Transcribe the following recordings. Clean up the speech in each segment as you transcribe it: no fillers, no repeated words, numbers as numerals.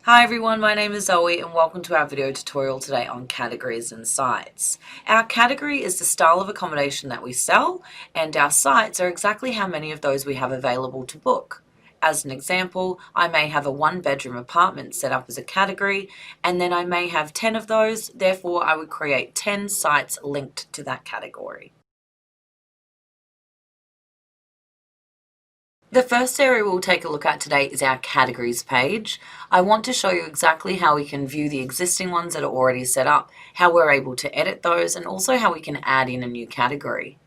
Hi everyone, my name is Zoe and welcome to our video tutorial today on categories and sites. Our category is the style of accommodation that we sell, and our sites are exactly how many of those we have available to book. As an example, I may have a one-bedroom apartment set up as a category, and then I may have 10 of those, therefore I would create 10 sites linked to that category. The first area we'll take a look at today is our categories page. I want to show you exactly how we can view the existing ones that are already set up, how we're able to edit those, and also how we can add in a new category.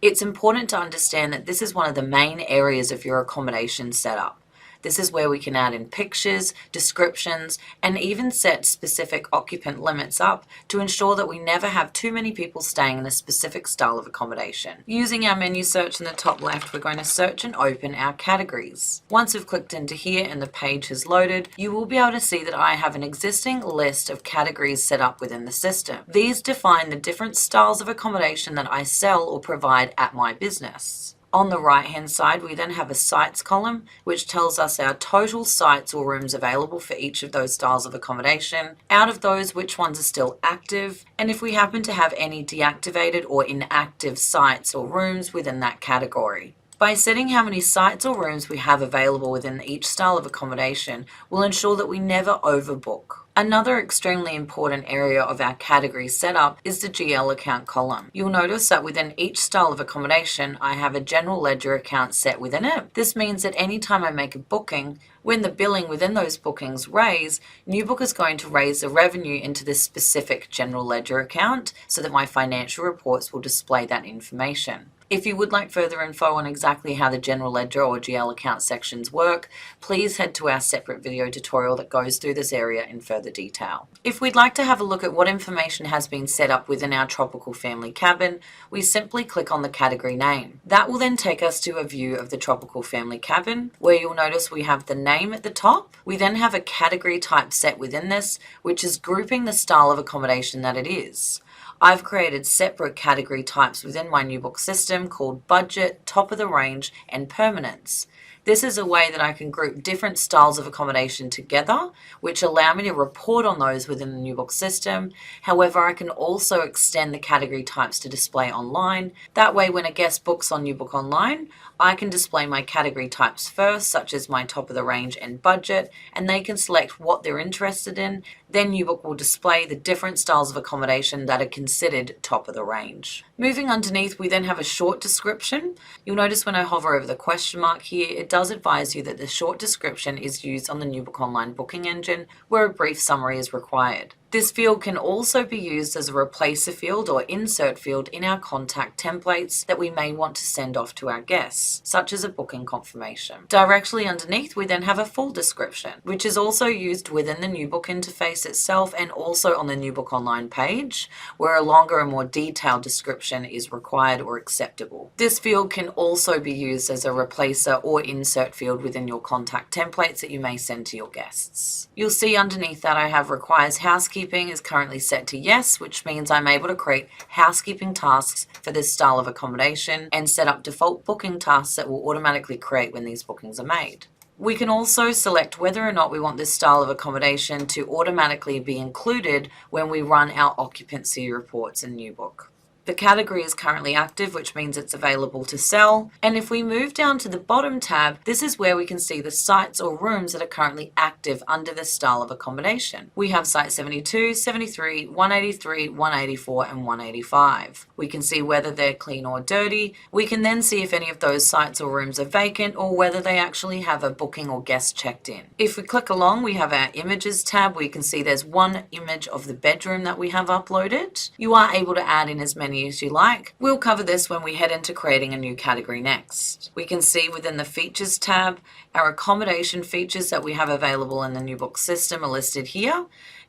It's important to understand that this is one of the main areas of your accommodation setup. This is where we can add in pictures, descriptions, and even set specific occupant limits up to ensure that we never have too many people staying in a specific style of accommodation. Using our menu search in the top left, we're going to search and open our categories. Once we've clicked into here and the page has loaded, you will be able to see that I have an existing list of categories set up within the system. These define the different styles of accommodation that I sell or provide at my business. On the right hand side, we then have a sites column, which tells us our total sites or rooms available for each of those styles of accommodation, out of those which ones are still active, and if we happen to have any deactivated or inactive sites or rooms within that category. By setting how many sites or rooms we have available within each style of accommodation will ensure that we never overbook. Another extremely important area of our category setup is the GL account column. You'll notice that within each style of accommodation, I have a general ledger account set within it. This means that anytime I make a booking, when the billing within those bookings raise, Newbook is going to raise the revenue into this specific general ledger account so that my financial reports will display that information. If you would like further info on exactly how the general ledger or GL account sections work, please head to our separate video tutorial that goes through this area in further detail. If we'd like to have a look at what information has been set up within our tropical family cabin, we simply click on the category name. That will then take us to a view of the tropical family cabin, where you'll notice we have the name at the top. We then have a category type set within this, which is grouping the style of accommodation that it is. I've created separate category types within my Newbook system called budget, top of the range, and permanence. This is a way that I can group different styles of accommodation together, which allow me to report on those within the Newbook system. However, I can also extend the category types to display online. That way, when a guest books on Newbook Online, I can display my category types first, such as my top of the range and budget, and they can select what they're interested in. Then Newbook will display the different styles of accommodation that are considered top of the range. Moving underneath, we then have a short description. You'll notice when I hover over the question mark here, it does advise you that the short description is used on the Newbook Online booking engine, where a brief summary is required. This field can also be used as a replacer field or insert field in our contact templates that we may want to send off to our guests, such as a booking confirmation. Directly underneath, we then have a full description, which is also used within the Newbook interface itself and also on the Newbook Online page, where a longer and more detailed description is required or acceptable. This field can also be used as a replacer or insert field within your contact templates that you may send to your guests. You'll see underneath that I have requires housekeeping is currently set to yes, which means I'm able to create housekeeping tasks for this style of accommodation and set up default booking tasks that will automatically create when these bookings are made. We can also select whether or not we want this style of accommodation to automatically be included when we run our occupancy reports in Newbook. The category is currently active, which means it's available to sell. And if we move down to the bottom tab, this is where we can see the sites or rooms that are currently active under this style of accommodation. We have site 72, 73, 183, 184, and 185. We can see whether they're clean or dirty. We can then see if any of those sites or rooms are vacant or whether they actually have a booking or guest checked in. If we click along, we have our images tab. We can see there's one image of the bedroom that we have uploaded. You are able to add in as many as you like. We'll cover this when we head into creating a new category next. We can see within the features tab, our accommodation features that we have available in the Newbook system are listed here.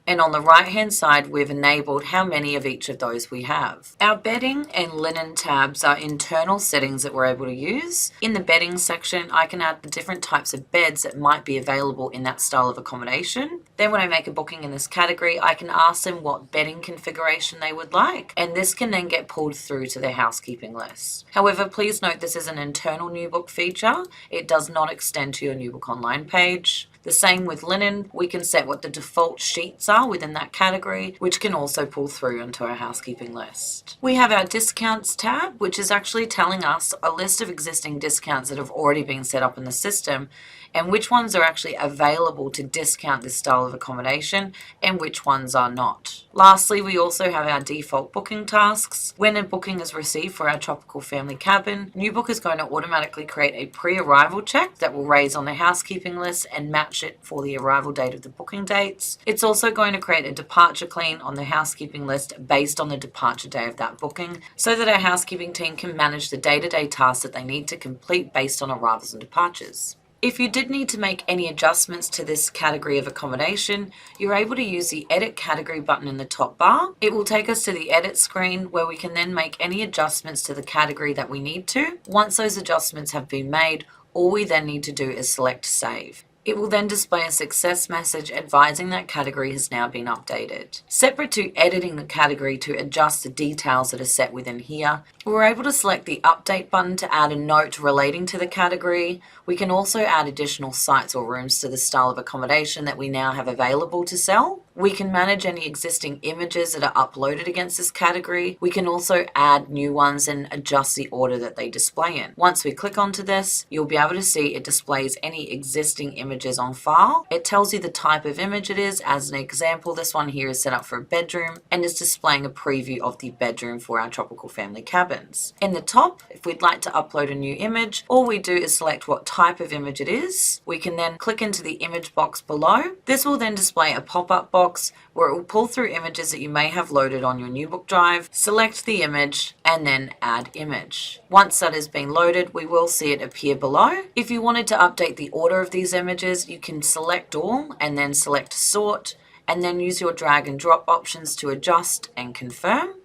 And on the right hand side, we've enabled how many of each of those we have. Our bedding and linen tabs are internal settings that we're able to use. In the bedding section, I can add the different types of beds that might be available in that style of accommodation. Then when I make a booking in this category, I can ask them what bedding configuration they would like, and this can then get pulled through to their housekeeping list. However, please note this is an internal Newbook feature. It does not extend to your Newbook Online page. The same with linen, we can set what the default sheets are within that category, which can also pull through into our housekeeping list. We have our discounts tab, which is actually telling us a list of existing discounts that have already been set up in the system and which ones are actually available to discount this style of accommodation and which ones are not. Lastly, we also have our default booking tasks. When a booking is received for our tropical family cabin, Newbook is going to automatically create a pre-arrival check that will raise on the housekeeping list and match it for the arrival date of the booking dates. It's also going to create a departure clean on the housekeeping list based on the departure day of that booking, so that our housekeeping team can manage the day-to-day tasks that they need to complete based on arrivals and departures. If you did need to make any adjustments to this category of accommodation, you're able to use the Edit Category button in the top bar. It will take us to the Edit screen where we can then make any adjustments to the category that we need to. Once those adjustments have been made, all we then need to do is select Save. It will then display a success message advising that category has now been updated. Separate to editing the category to adjust the details that are set within here, we're able to select the Update button to add a note relating to the category. We can also add additional sites or rooms to the style of accommodation that we now have available to sell. We can manage any existing images that are uploaded against this category. We can also add new ones and adjust the order that they display in. Once we click onto this, you'll be able to see it displays any existing images on file. It tells you the type of image it is. As an example, this one here is set up for a bedroom and is displaying a preview of the bedroom for our tropical family cabins. In the top, if we'd like to upload a new image, all we do is select what type of image it is. We can then click into the image box below. This will then display a pop-up box where it will pull through images that you may have loaded on your Newbook drive, select the image, and then add image. Once that has been loaded, we will see it appear below. If you wanted to update the order of these images, you can select all and then select sort, and then use your drag and drop options to adjust and confirm.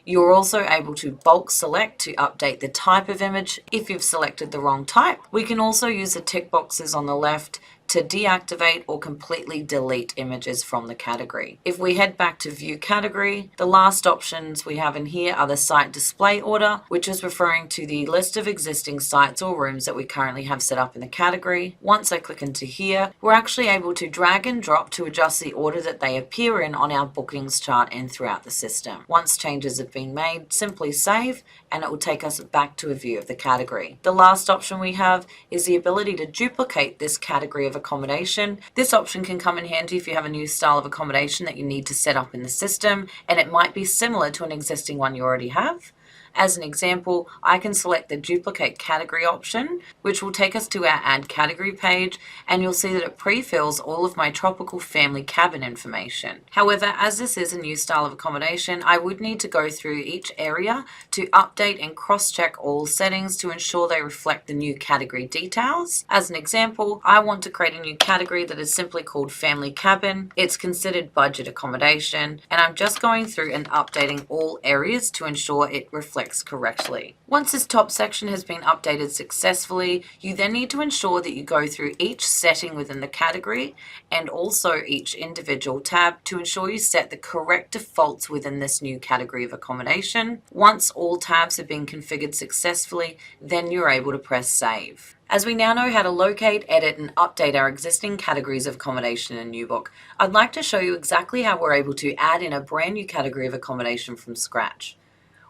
You're also able to bulk select to update the type of image if you've selected the wrong type. We can also use the tick boxes on the left to deactivate or completely delete images from the category. If we head back to View Category, the last options we have in here are the Site Display Order, which is referring to the list of existing sites or rooms that we currently have set up in the category. Once I click into here, we're actually able to drag and drop to adjust the order that they appear in on our bookings chart and throughout the system. Once changes have been made, simply save and it will take us back to a view of the category. The last option we have is the ability to duplicate this category of accommodation. This option can come in handy if you have a new style of accommodation that you need to set up in the system and it might be similar to an existing one you already have. As an example, I can select the duplicate category option, which will take us to our add category page, and you'll see that it pre-fills all of my tropical family cabin information. However, as this is a new style of accommodation, I would need to go through each area to update and cross-check all settings to ensure they reflect the new category details. As an example, I want to create a new category that is simply called family cabin. It's considered budget accommodation, and I'm just going through and updating all areas to ensure it reflects correctly. Once this top section has been updated successfully, you then need to ensure that you go through each setting within the category and also each individual tab to ensure you set the correct defaults within this new category of accommodation. Once all tabs have been configured successfully, then you're able to press save. As we now know how to locate, edit, and update our existing categories of accommodation in Newbook, I'd like to show you exactly how we're able to add in a brand new category of accommodation from scratch.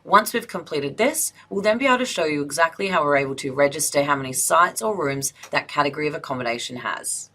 Once we've completed this, we'll then be able to show you exactly how we're able to register how many sites or rooms that category of accommodation has.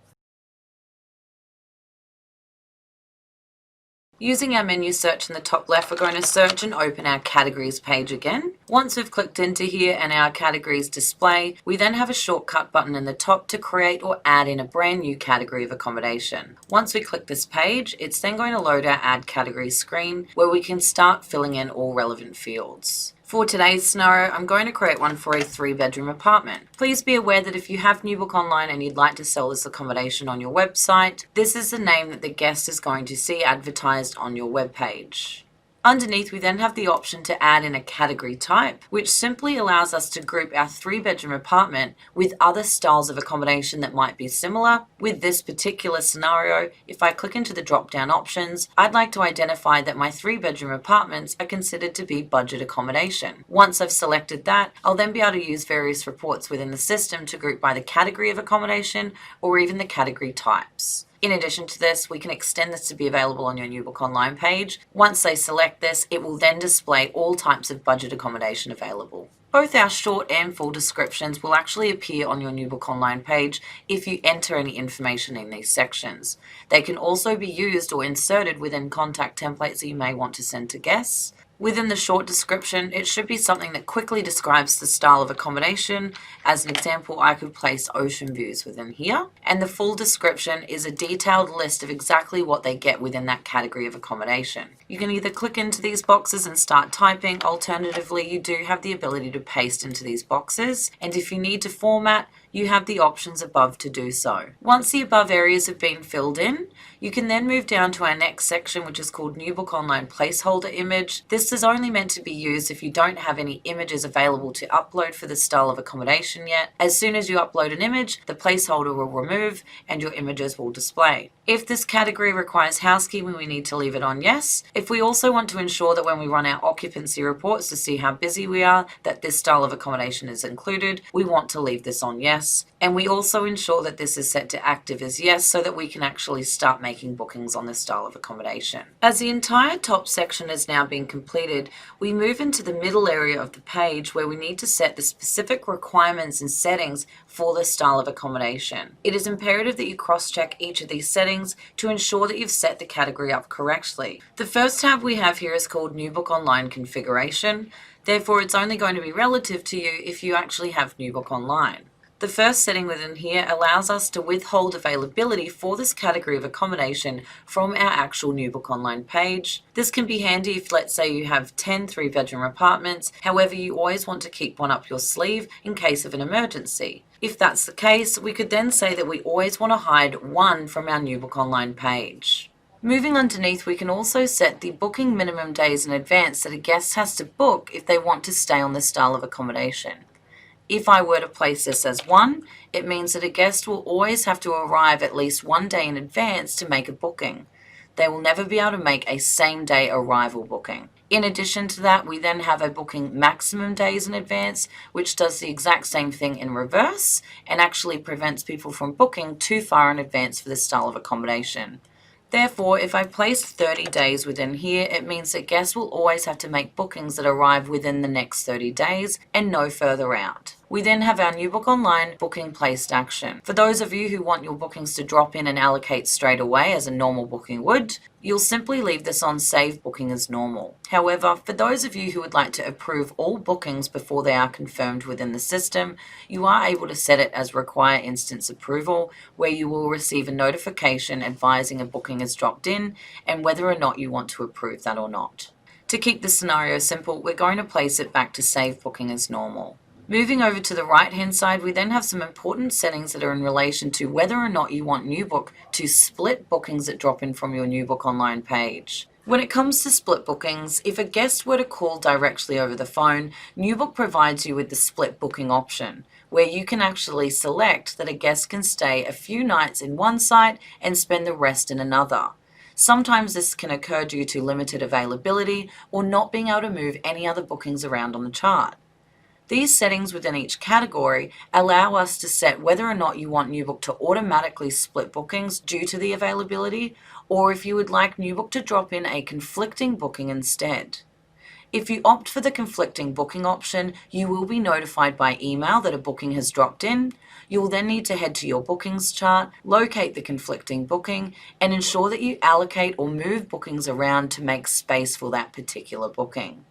Using our menu search in the top left, we're going to search and open our categories page again. Once we've clicked into here and our categories display, we then have a shortcut button in the top to create or add in a brand new category of accommodation. Once we click this page, it's then going to load our add category screen where we can start filling in all relevant fields. For today's scenario, I'm going to create one for a 3-bedroom apartment. Please be aware that if you have Newbook online and you'd like to sell this accommodation on your website, this is the name that the guest is going to see advertised on your webpage. Underneath, we then have the option to add in a category type, which simply allows us to group our 3-bedroom apartment with other styles of accommodation that might be similar. With this particular scenario, if I click into the drop-down options, I'd like to identify that my 3-bedroom apartments are considered to be budget accommodation. Once I've selected that, I'll then be able to use various reports within the system to group by the category of accommodation or even the category types. In addition to this, we can extend this to be available on your Newbook Online page. Once they select this, it will then display all types of budget accommodation available. Both our short and full descriptions will actually appear on your Newbook Online page if you enter any information in these sections. They can also be used or inserted within contact templates that you may want to send to guests. Within the short description, it should be something that quickly describes the style of accommodation. As an example, I could place ocean views within here. And the full description is a detailed list of exactly what they get within that category of accommodation. You can either click into these boxes and start typing. Alternatively, you do have the ability to paste into these boxes. And if you need to format, you have the options above to do so. Once the above areas have been filled in, you can then move down to our next section, which is called Newbook Online Placeholder Image. This is only meant to be used if you don't have any images available to upload for the style of accommodation yet. As soon as you upload an image, the placeholder will remove and your images will display. If this category requires housekeeping, we need to leave it on yes. If we also want to ensure that when we run our occupancy reports to see how busy we are, that this style of accommodation is included, we want to leave this on yes. And we also ensure that this is set to active as yes so that we can actually start making bookings on this style of accommodation. As the entire top section has now been completed, we move into the middle area of the page where we need to set the specific requirements and settings for this style of accommodation. It is imperative that you cross-check each of these settings to ensure that you've set the category up correctly. The first tab we have here is called Newbook Online Configuration. Therefore, it's only going to be relative to you if you actually have Newbook Online. The first setting within here allows us to withhold availability for this category of accommodation from our actual Newbook Online page. This can be handy if, let's say, you have 10 3-bedroom apartments. However, you always want to keep one up your sleeve in case of an emergency. If that's the case, we could then say that we always want to hide one from our Newbook Online page. Moving underneath, we can also set the booking minimum days in advance that a guest has to book if they want to stay on this style of accommodation. If I were to place this as 1, it means that a guest will always have to arrive at least 1 day in advance to make a booking. They will never be able to make a same-day arrival booking. In addition to that, we then have a booking maximum days in advance, which does the exact same thing in reverse and actually prevents people from booking too far in advance for this style of accommodation. Therefore, if I place 30 days within here, it means that guests will always have to make bookings that arrive within the next 30 days and no further out. We then have our Newbook Online booking placed action. For those of you who want your bookings to drop in and allocate straight away as a normal booking would, you'll simply leave this on Save Booking as Normal. However, for those of you who would like to approve all bookings before they are confirmed within the system, you are able to set it as Require Instance Approval, where you will receive a notification advising a booking has dropped in and whether or not you want to approve that or not. To keep the scenario simple, we're going to place it back to Save Booking as Normal. Moving over to the right-hand side, we then have some important settings that are in relation to whether or not you want Newbook to split bookings that drop in from your Newbook Online page. When it comes to split bookings, if a guest were to call directly over the phone, Newbook provides you with the split booking option, where you can actually select that a guest can stay a few nights in one site and spend the rest in another. Sometimes this can occur due to limited availability or not being able to move any other bookings around on the chart. These settings within each category allow us to set whether or not you want Newbook to automatically split bookings due to the availability, or if you would like Newbook to drop in a conflicting booking instead. If you opt for the conflicting booking option, you will be notified by email that a booking has dropped in. You will then need to head to your bookings chart, locate the conflicting booking, and ensure that you allocate or move bookings around to make space for that particular booking.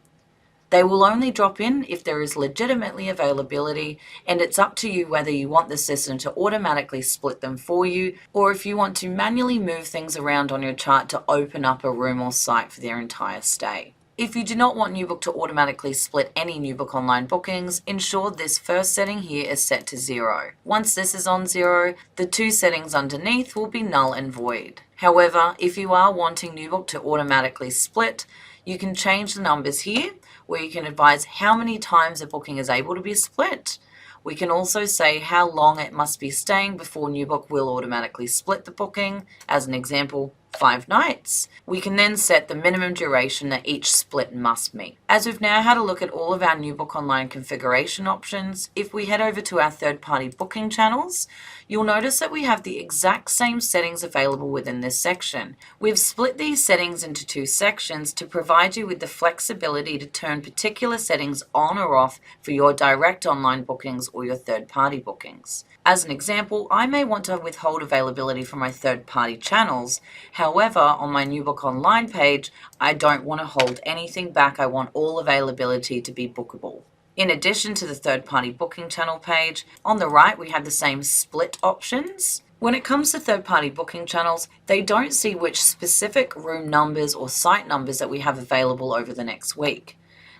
They will only drop in if there is legitimately availability, and it's up to you whether you want the system to automatically split them for you or if you want to manually move things around on your chart to open up a room or site for their entire stay. If you do not want Newbook to automatically split any Newbook Online bookings, ensure this first setting here is set to 0. Once this is on 0, the 2 settings underneath will be null and void. However, if you are wanting Newbook to automatically split, You can change the numbers here, where you can advise how many times a booking is able to be split. We can also say how long it must be staying before Newbook will automatically split the booking, as an example, 5 nights. We can then set the minimum duration that each split must meet. As we've now had a look at all of our Newbook Online configuration options, if we head over to our third-party booking channels, you'll notice that we have the exact same settings available within this section. We've split these settings into 2 sections to provide you with the flexibility to turn particular settings on or off for your direct online bookings or your third-party bookings. As an example, I may want to withhold availability from my third-party channels. However, on my Newbook Online page, I don't want to hold anything back. I want all availability to be bookable. In addition to the third-party booking channel page, on the right we have the same split options. When it comes to third-party booking channels, they don't see which specific room numbers or site numbers that we have available over the next week.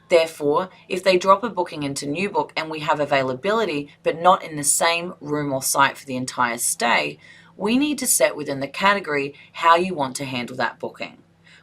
Therefore, if they drop a booking into Newbook and we have availability but not in the same room or site for the entire stay, we need to set within the category how you want to handle that booking.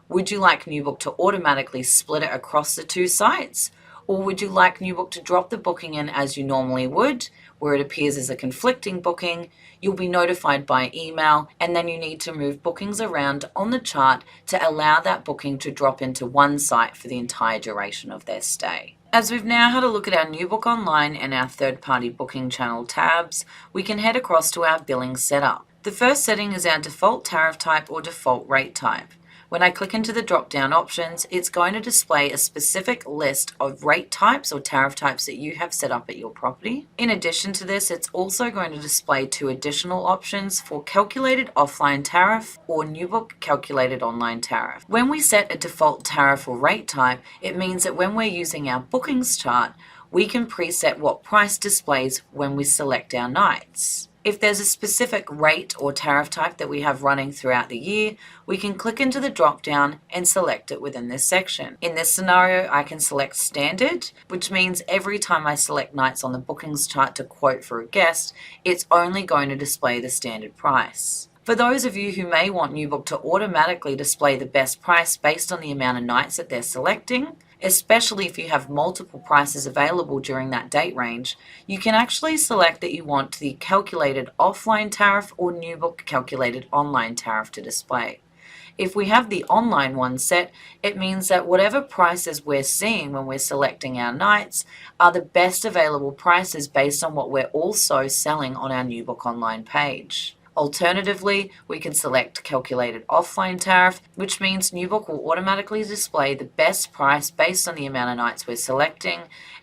Would you like Newbook to automatically split it across the 2 sites? Or would you like Newbook to drop the booking in as you normally would, where it appears as a conflicting booking? You'll be notified by email, and then you need to move bookings around on the chart to allow that booking to drop into one site for the entire duration of their stay. As we've now had a look at our Newbook Online and our third-party booking channel tabs, we can head across to our billing setup. The first setting is our default tariff type or default rate type. When I click into the drop-down options, it's going to display a specific list of rate types or tariff types that you have set up at your property. In addition to this, it's also going to display 2 additional options for calculated offline tariff or Newbook calculated online tariff. When we set a default tariff or rate type, it means that when we're using our bookings chart, we can preset what price displays when we select our nights. If there's a specific rate or tariff type that we have running throughout the year, we can click into the drop-down and select it within this section. In this scenario, I can select standard, which means every time I select nights on the bookings chart to quote for a guest, it's only going to display the standard price. For those of you who may want Newbook to automatically display the best price based on the amount of nights that they're selecting, especially if you have multiple prices available during that date range, you can actually select that you want the calculated offline tariff or Newbook calculated online tariff to display. If we have the online one set, it means that whatever prices we're seeing when we're selecting our nights are the best available prices based on what we're also selling on our Newbook Online page. Alternatively, we can select calculated offline tariff, which means Newbook will automatically display the best price based on the amount of nights we're selecting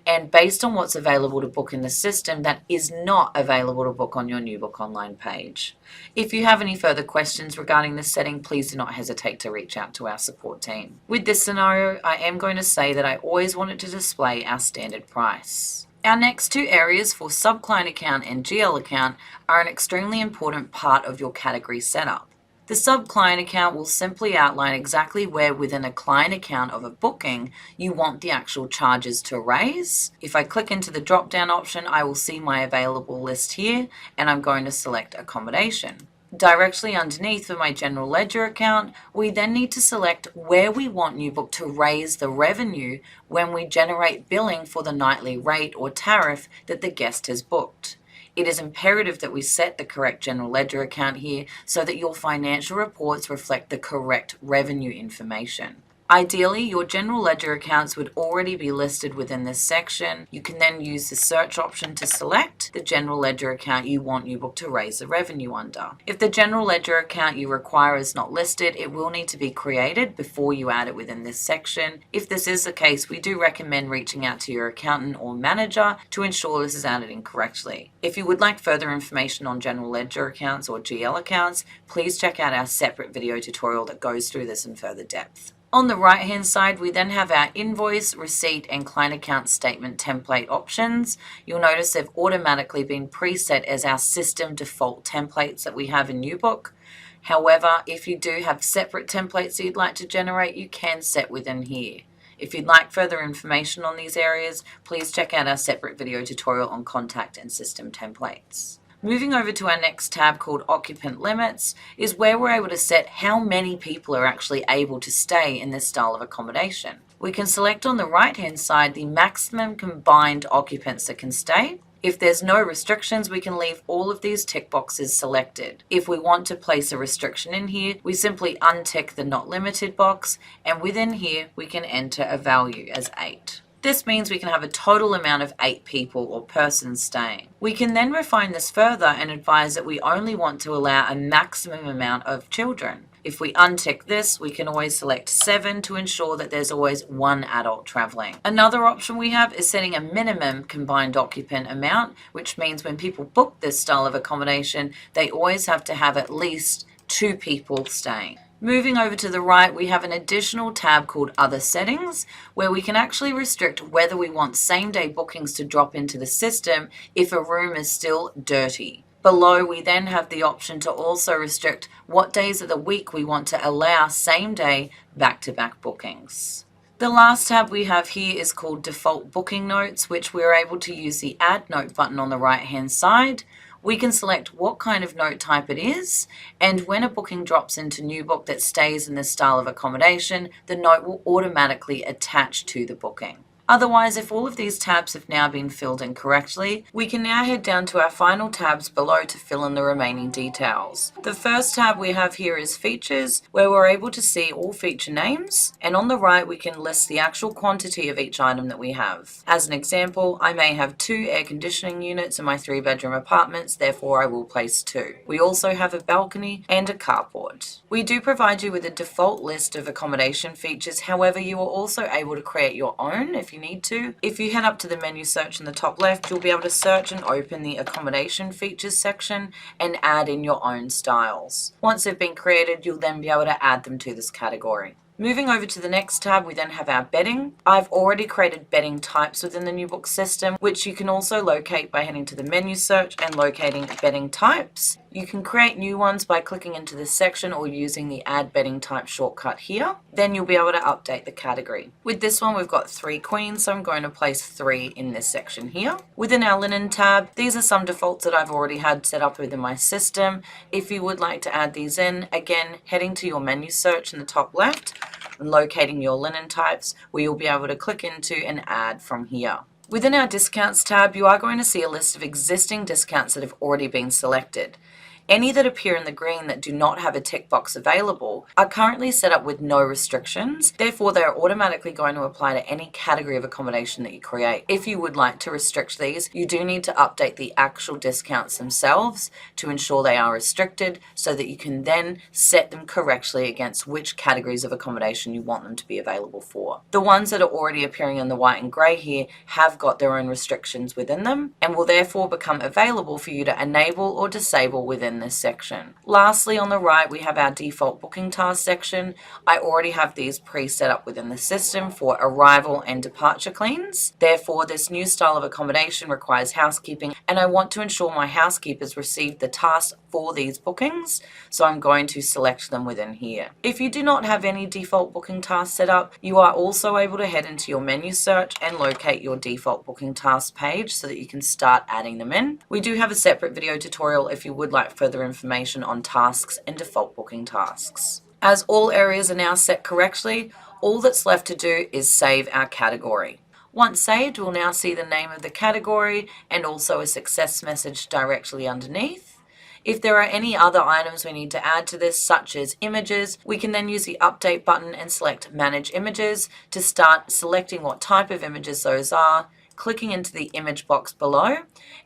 and based on what's available to book in the system that is not available to book on your Newbook Online page. If you have any further questions regarding this setting, please do not hesitate to reach out to our support team. With this scenario, I am going to say that I always want it to display our standard price. Our next 2 areas for sub-client account and GL account are an extremely important part of your category setup. The sub-client account will simply outline exactly where within a client account of a booking you want the actual charges to raise. If I click into the drop-down option, I will see my available list here, and I'm going to select accommodation. Directly underneath for my general ledger account, we then need to select where we want Newbook to raise the revenue when we generate billing for the nightly rate or tariff that the guest has booked. It is imperative that we set the correct general ledger account here so that your financial reports reflect the correct revenue information. Ideally, your general ledger accounts would already be listed within this section. You can then use the search option to select the general ledger account you want Newbook to raise the revenue under. If the general ledger account you require is not listed, it will need to be created before you add it within this section. If this is the case, we do recommend reaching out to your accountant or manager to ensure this is added incorrectly. If you would like further information on general ledger accounts or GL accounts, please check out our separate video tutorial that goes through this in further depth. On the right-hand side, we then have our invoice, receipt, and client account statement template options. You'll notice they've automatically been preset as our system default templates that we have in Newbook. However, if you do have separate templates that you'd like to generate, you can set within here. If you'd like further information on these areas, please check out our separate video tutorial on contact and system templates. Moving over to our next tab called Occupant Limits is where we're able to set how many people are actually able to stay in this style of accommodation. We can select on the right hand side the maximum combined occupants that can stay. If there's no restrictions, we can leave all of these tick boxes selected. If we want to place a restriction in here, we simply untick the not limited box, and within here we can enter a value as 8. This means we can have a total amount of 8 people or persons staying. We can then refine this further and advise that we only want to allow a maximum amount of children. If we untick this, we can always select 7 to ensure that there's always one adult traveling. Another option we have is setting a minimum combined occupant amount, which means when people book this style of accommodation, they always have to have at least 2 people staying. Moving over to the right, we have an additional tab called Other Settings, where we can actually restrict whether we want same-day bookings to drop into the system if a room is still dirty. Below, we then have the option to also restrict what days of the week we want to allow same-day back-to-back bookings. The last tab we have here is called Default Booking Notes, which we're able to use the Add Note button on the right-hand side. We can select what kind of note type it is, and when a booking drops into Newbook that stays in this style of accommodation, the note will automatically attach to the booking. Otherwise, if all of these tabs have now been filled in correctly, we can now head down to our final tabs below to fill in the remaining details. The first tab we have here is Features, where we're able to see all feature names, and on the right we can list the actual quantity of each item that we have. As an example, I may have 2 air conditioning units in my 3-bedroom apartments, therefore I will place 2. We also have a balcony and a carport. We do provide you with a default list of accommodation features, however you are also able to create your own if you need to. If you head up to the menu search in the top left, you'll be able to search and open the accommodation features section and add in your own styles. Once they've been created, you'll then be able to add them to this category. Moving over to the next tab, we then have our bedding. I've already created bedding types within the Newbook system, which you can also locate by heading to the menu search and locating bedding types. You can create new ones by clicking into this section or using the Add Bedding Type shortcut here. Then you'll be able to update the category. With this one, we've got 3 queens, so I'm going to place 3 in this section here. Within our linen tab, these are some defaults that I've already had set up within my system. If you would like to add these in, again, heading to your menu search in the top left and locating your linen types, where you'll be able to click into and add from here. Within our Discounts tab, you are going to see a list of existing discounts that have already been selected. Any that appear in the green that do not have a tick box available are currently set up with no restrictions, therefore they are automatically going to apply to any category of accommodation that you create. If you would like to restrict these, you do need to update the actual discounts themselves to ensure they are restricted so that you can then set them correctly against which categories of accommodation you want them to be available for. The ones that are already appearing in the white and grey here have got their own restrictions within them and will therefore become available for you to enable or disable within this section. Lastly, on the right, we have our default booking task section. I already have these pre-set up within the system for arrival and departure cleans. Therefore, this new style of accommodation requires housekeeping, and I want to ensure my housekeepers receive the task for these bookings, so I'm going to select them within here. If you do not have any default booking tasks set up, you are also able to head into your menu search and locate your default booking task page so that you can start adding them in. We do have a separate video tutorial if you would like further information on tasks and default booking tasks. As all areas are now set correctly, all that's left to do is save our category. Once saved, we'll now see the name of the category and also a success message directly underneath. If there are any other items we need to add to this, such as images, we can then use the update button and select Manage Images to start selecting what type of images those are, clicking into the image box below,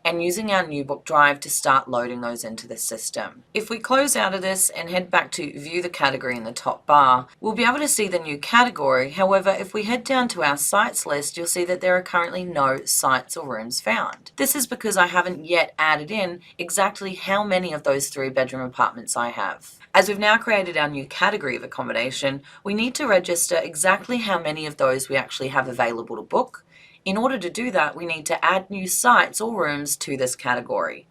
and using our Newbook drive to start loading those into the system. If we close out of this and head back to View the Category in the top bar, we'll be able to see the new category. However, if we head down to our sites list, you'll see that there are currently no sites or rooms found. This is because I haven't yet added in exactly how many of those 3-bedroom apartments I have. As we've now created our new category of accommodation, we need to register exactly how many of those we actually have available to book. In order to do that, we need to add new sites or rooms to this category.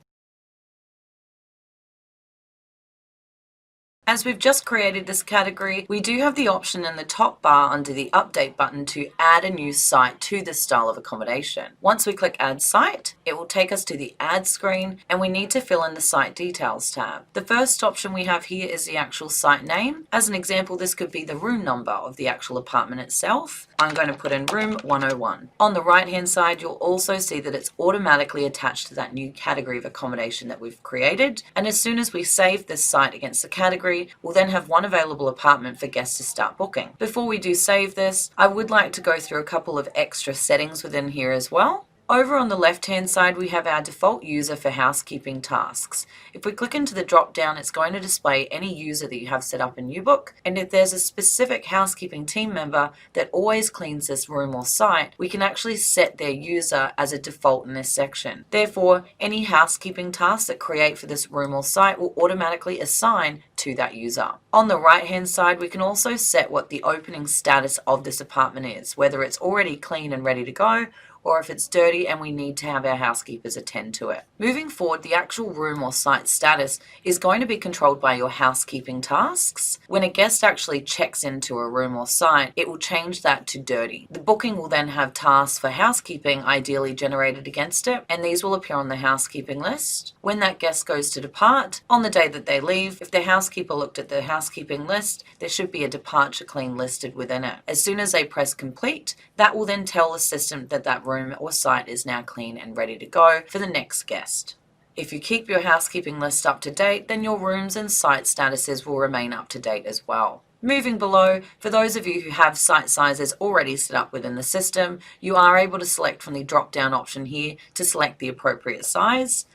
As we've just created this category, we do have the option in the top bar under the update button to add a new site to this style of accommodation. Once we click add site, it will take us to the add screen and we need to fill in the site details tab. The first option we have here is the actual site name. As an example, this could be the room number of the actual apartment itself. I'm going to put in room 101. On the right hand side, you'll also see that it's automatically attached to that new category of accommodation that we've created. And as soon as we save this site against the category, we'll then have one available apartment for guests to start booking. Before we do save this, I would like to go through a couple of extra settings within here as well. Over on the left-hand side, we have our default user for housekeeping tasks. If we click into the drop-down, it's going to display any user that you have set up in Newbook, and if there's a specific housekeeping team member that always cleans this room or site, we can actually set their user as a default in this section. Therefore, any housekeeping tasks that create for this room or site will automatically assign to that user. On the right-hand side, we can also set what the opening status of this apartment is, whether it's already clean and ready to go, or if it's dirty and we need to have our housekeepers attend to it. Moving forward, the actual room or site status is going to be controlled by your housekeeping tasks. When a guest actually checks into a room or site, it will change that to dirty. The booking will then have tasks for housekeeping ideally generated against it, and these will appear on the housekeeping list. When that guest goes to depart, on the day that they leave, if the housekeeper looked at the housekeeping list, there should be a departure clean listed within it. As soon as they press complete, that will then tell the system that that room or site is now clean and ready to go for the next guest. If you keep your housekeeping list up to date, then your rooms and site statuses will remain up to date as well. Moving below, for those of you who have site sizes already set up within the system, you are able to select from the drop-down option here to select the appropriate size.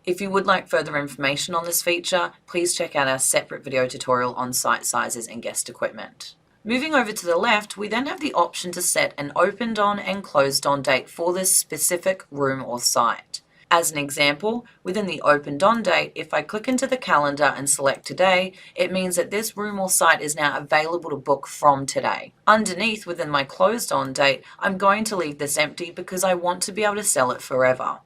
If you would like further information on this feature, please check out our separate video tutorial on site sizes and guest equipment. Moving over to the left, we then have the option to set an opened on and closed on date for this specific room or site. As an example, within the opened on date, if I click into the calendar and select today, it means that this room or site is now available to book from today. Underneath, within my closed on date, I'm going to leave this empty because I want to be able to sell it forever.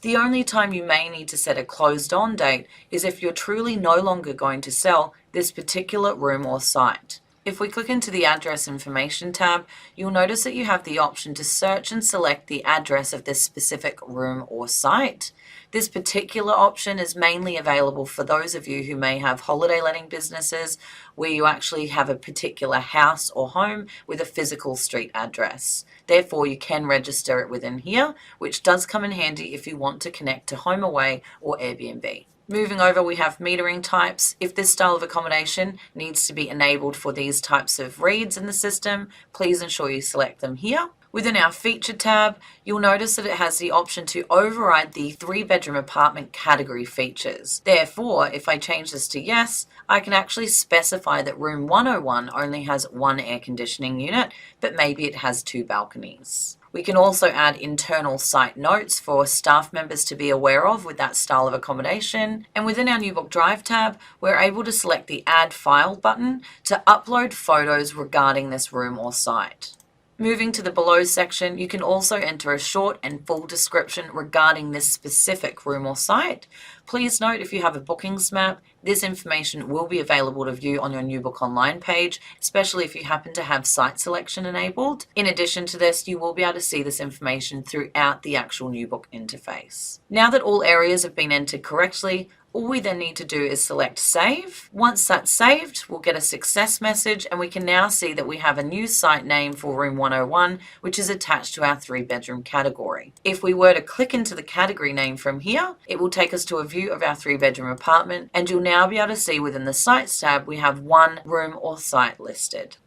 The only time you may need to set a closed on date is if you're truly no longer going to sell this particular room or site. If we click into the address information tab, you'll notice that you have the option to search and select the address of this specific room or site. This particular option is mainly available for those of you who may have holiday letting businesses where you actually have a particular house or home with a physical street address. Therefore, you can register it within here, which does come in handy if you want to connect to HomeAway or Airbnb. Moving over, we have metering types. If this style of accommodation needs to be enabled for these types of reads in the system, please ensure you select them here. Within our feature tab, you'll notice that it has the option to override the 3-bedroom apartment category features. Therefore, if I change this to yes, I can actually specify that room 101 only has 1 air conditioning unit, but maybe it has 2 balconies. We can also add internal site notes for staff members to be aware of with that style of accommodation. And within our Newbook Drive tab, we're able to select the Add File button to upload photos regarding this room or site. Moving to the below section, you can also enter a short and full description regarding this specific room or site. Please note, if you have a bookings map, this information will be available to view on your Newbook Online page, especially if you happen to have site selection enabled. In addition to this, you will be able to see this information throughout the actual Newbook interface. Now that all areas have been entered correctly, all we then need to do is select save. Once that's saved, we'll get a success message and we can now see that we have a new site name for room 101, which is attached to our 3-bedroom category. If we were to click into the category name from here, it will take us to a view of our 3-bedroom apartment, and you'll now be able to see within the sites tab, we have 1 room or site listed.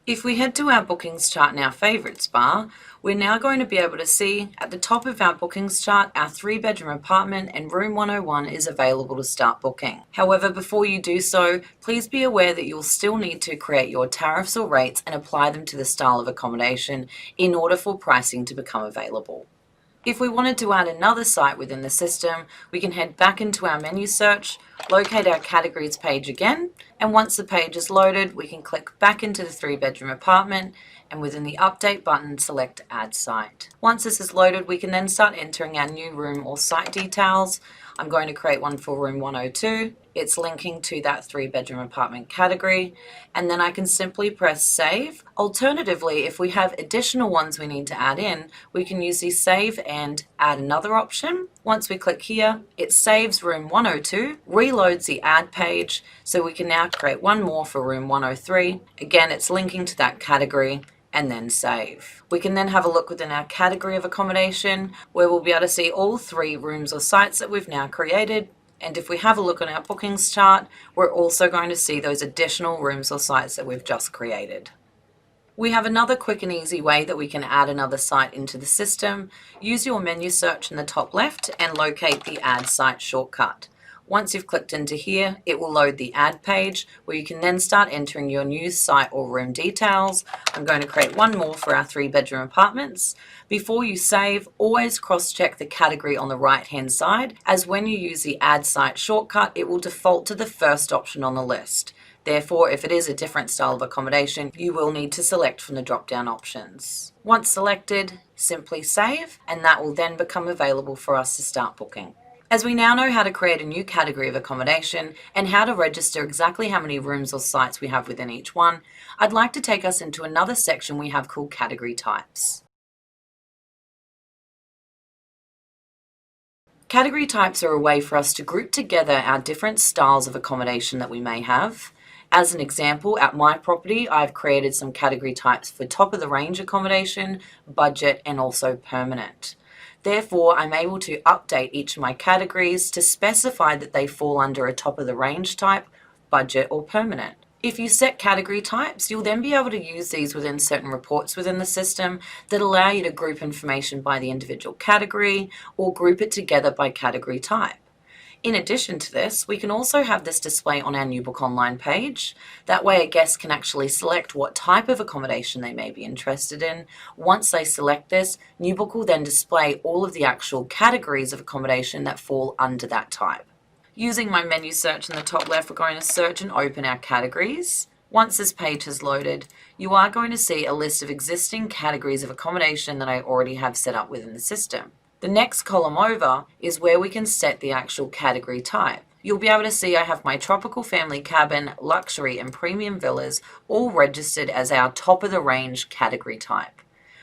If we head to our bookings chart in our favorites bar, we're now going to be able to see at the top of our bookings chart, our 3-bedroom apartment and room 101 is available to start booking. However, before you do so, please be aware that you'll still need to create your tariffs or rates and apply them to the style of accommodation in order for pricing to become available. If we wanted to add another site within the system, we can head back into our menu search, locate our categories page again, and once the page is loaded, we can click back into the 3-bedroom apartment, and within the update button, select add site. Once this is loaded, we can then start entering our new room or site details. I'm going to create one for room 102. It's linking to that 3-bedroom apartment category, and then I can simply press save. Alternatively, if we have additional ones we need to add in, we can use the save and add another option. Once we click here, it saves room 102, reloads the add page, so we can now create one more for room 103. Again, it's linking to that category, and then save. We can then have a look within our category of accommodation, where we'll be able to see all 3 rooms or sites that we've now created. And if we have a look on our bookings chart, we're also going to see those additional rooms or sites that we've just created. We have another quick and easy way that we can add another site into the system. Use your menu search in the top left and locate the Add Site shortcut. Once you've clicked into here, it will load the add page where you can then start entering your new site or room details. I'm going to create one more for our 3-bedroom apartments. Before you save, always cross-check the category on the right-hand side, as when you use the Add Site shortcut, it will default to the first option on the list. Therefore, if it is a different style of accommodation, you will need to select from the drop-down options. Once selected, simply save, and that will then become available for us to start booking. As we now know how to create a new category of accommodation and how to register exactly how many rooms or sites we have within each one, I'd like to take us into another section we have called category types. Category types are a way for us to group together our different styles of accommodation that we may have. As an example, at my property, I've created some category types for top of the range accommodation, budget, and also permanent. Therefore, I'm able to update each of my categories to specify that they fall under a top of the range type, budget, or permanent. If you set category types, you'll then be able to use these within certain reports within the system that allow you to group information by the individual category or group it together by category type. In addition to this, we can also have this display on our Newbook online page. That way a guest can actually select what type of accommodation they may be interested in. Once they select this, Newbook will then display all of the actual categories of accommodation that fall under that type. Using my menu search in the top left, we're going to search and open our categories. Once this page has loaded, you are going to see a list of existing categories of accommodation that I already have set up within the system. The next column over is where we can set the actual category type. You'll be able to see I have my tropical family cabin, luxury and premium villas all registered as our top of the range category type.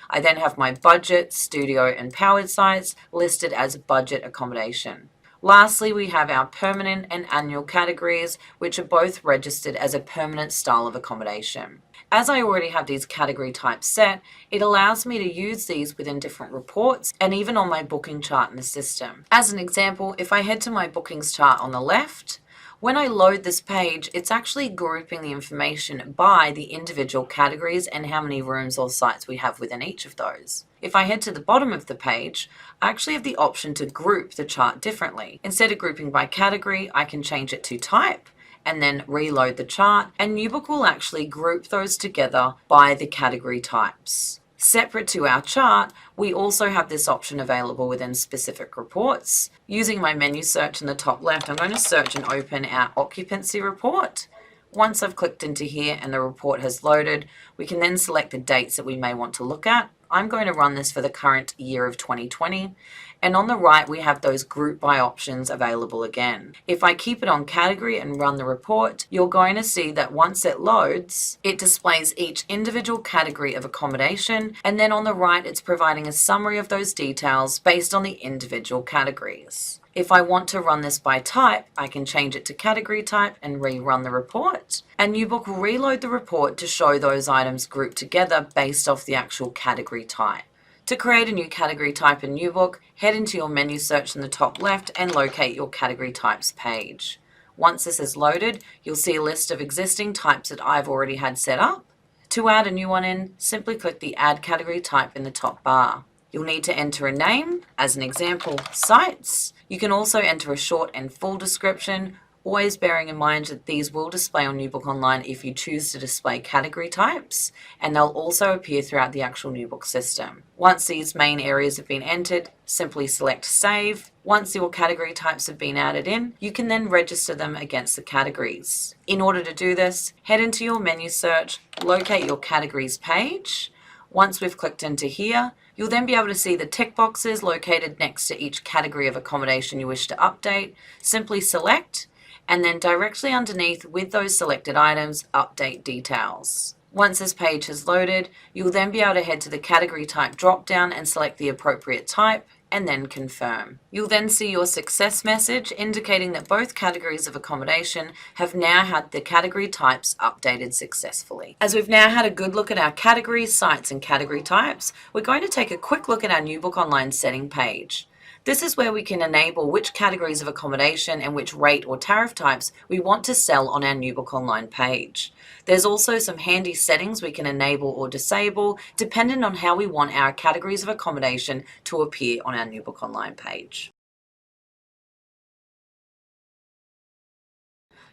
I then have my budget, studio and powered sites listed as budget accommodation. Lastly, we have our permanent and annual categories, which are both registered as a permanent style of accommodation. As I already have these category types set, it allows me to use these within different reports and even on my booking chart in the system. As an example, if I head to my bookings chart on the left, when I load this page, it's actually grouping the information by the individual categories and how many rooms or sites we have within each of those. If I head to the bottom of the page, I actually have the option to group the chart differently. Instead of grouping by category, I can change it to type and then reload the chart, and Newbook will actually group those together by the category types. Separate to our chart, we also have this option available within specific reports. Using my menu search in the top left, I'm going to search and open our occupancy report. Once I've clicked into here and the report has loaded, we can then select the dates that we may want to look at. I'm going to run this for the current year of 2020. And on the right, we have those group by options available again. If I keep it on category and run the report, you're going to see that once it loads, it displays each individual category of accommodation. And then on the right, it's providing a summary of those details based on the individual categories. If I want to run this by type, I can change it to category type and rerun the report. And Newbook will reload the report to show those items grouped together based off the actual category type. To create a new category type in Newbook, head into your menu search in the top left and locate your category types page. Once this is loaded, you'll see a list of existing types that I've already had set up. To add a new one in, simply click the Add Category Type in the top bar. You'll need to enter a name, as an example, sites. You can also enter a short and full description, always bearing in mind that these will display on Newbook Online if you choose to display category types, and they'll also appear throughout the actual Newbook system. Once these main areas have been entered, simply select Save. Once your category types have been added in, you can then register them against the categories. In order to do this, head into your menu search, locate your categories page. Once we've clicked into here, you'll then be able to see the tick boxes located next to each category of accommodation you wish to update. Simply select, and then directly underneath with those selected items, update details. Once this page has loaded, you'll then be able to head to the category type drop-down and select the appropriate type, and then confirm. You'll then see your success message indicating that both categories of accommodation have now had the category types updated successfully. As we've now had a good look at our categories, sites, and category types, we're going to take a quick look at our Newbook Online setting page. This is where we can enable which categories of accommodation and which rate or tariff types we want to sell on our Newbook Online page. There's also some handy settings we can enable or disable depending on how we want our categories of accommodation to appear on our Newbook Online page.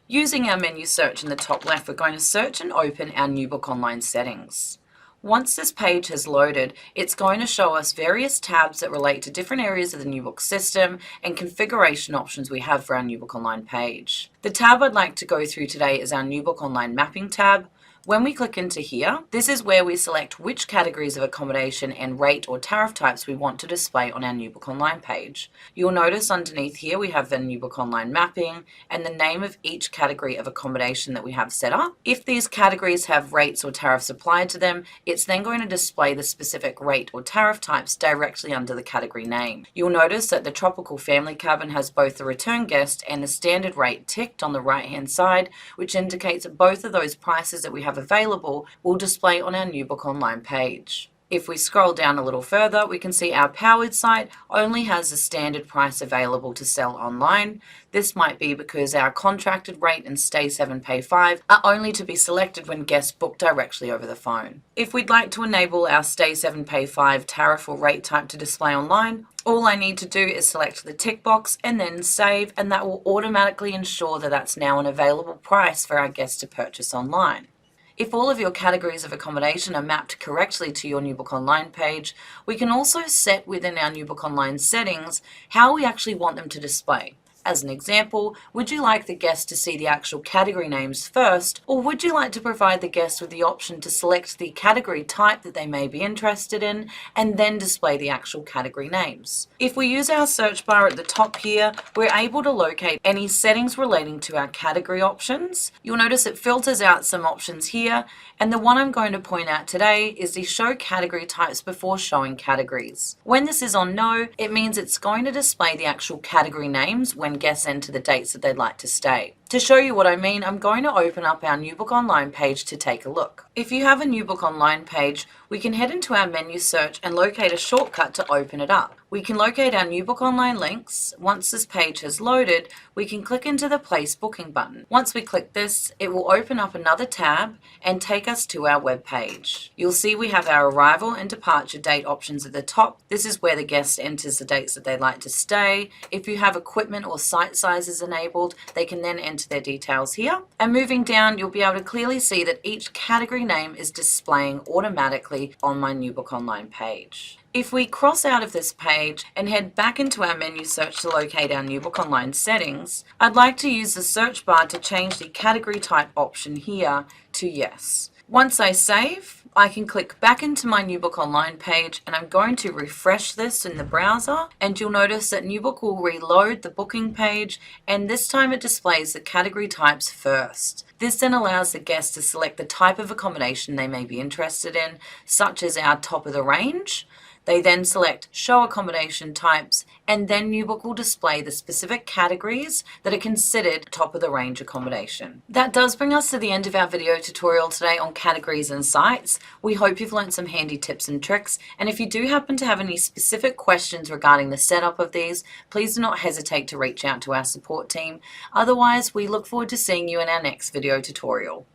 Using our menu search in the top left, we're going to search and open our Newbook Online settings. Once this page has loaded, it's going to show us various tabs that relate to different areas of the Newbook system and configuration options we have for our Newbook Online page. The tab I'd like to go through today is our Newbook Online Mapping tab. When we click into here, this is where we select which categories of accommodation and rate or tariff types we want to display on our Newbook Online page. You'll notice underneath here we have the Newbook Online Mapping and the name of each category of accommodation that we have set up. If these categories have rates or tariffs applied to them, it's then going to display the specific rate or tariff types directly under the category name. You'll notice that the Tropical Family Cabin has both the return guest and the standard rate ticked on the right hand side, which indicates that both of those prices that we have available will display on our Newbook Online page. If we scroll down a little further, we can see our powered site only has a standard price available to sell online. This might be because our contracted rate and Stay 7 Pay 5 are only to be selected when guests book directly over the phone. If we'd like to enable our Stay 7 Pay 5 tariff or rate type to display online, all I need to do is select the tick box and then save, and that will automatically ensure that that's now an available price for our guests to purchase online. If all of your categories of accommodation are mapped correctly to your Newbook Online page, we can also set within our Newbook Online settings how we actually want them to display. As an example, would you like the guest to see the actual category names first, or would you like to provide the guest with the option to select the category type that they may be interested in and then display the actual category names? If we use our search bar at the top here, we're able to locate any settings relating to our category options. You'll notice it filters out some options here, and the one I'm going to point out today is the show category types before showing categories. When this is on no, it means it's going to display the actual category names when guests enter the dates that they'd like to stay. To show you what I mean, I'm going to open up our Newbook Online page to take a look. If you have a Newbook Online page, we can head into our menu search and locate a shortcut to open it up. We can locate our Newbook Online links. Once this page has loaded, we can click into the Place Booking button. Once we click this, it will open up another tab and take us to our web page. You'll see we have our arrival and departure date options at the top. This is where the guest enters the dates that they'd like to stay. If you have equipment or site sizes enabled, they can then enter their details here. And moving down, you'll be able to clearly see that each category name is displaying automatically on my Newbook Online page. If we cross out of this page and head back into our menu search to locate our Newbook Online settings, I'd like to use the search bar to change the category type option here to yes. Once I save, I can click back into my Newbook Online page, and I'm going to refresh this in the browser, and you'll notice that Newbook will reload the booking page, and this time it displays the category types first. This then allows the guest to select the type of accommodation they may be interested in, such as our top of the range. They then select Show Accommodation Types, and then Newbook will display the specific categories that are considered top of the range accommodation. That does bring us to the end of our video tutorial today on categories and sites. We hope you've learned some handy tips and tricks, and if you do happen to have any specific questions regarding the setup of these, please do not hesitate to reach out to our support team. Otherwise, we look forward to seeing you in our next video tutorial.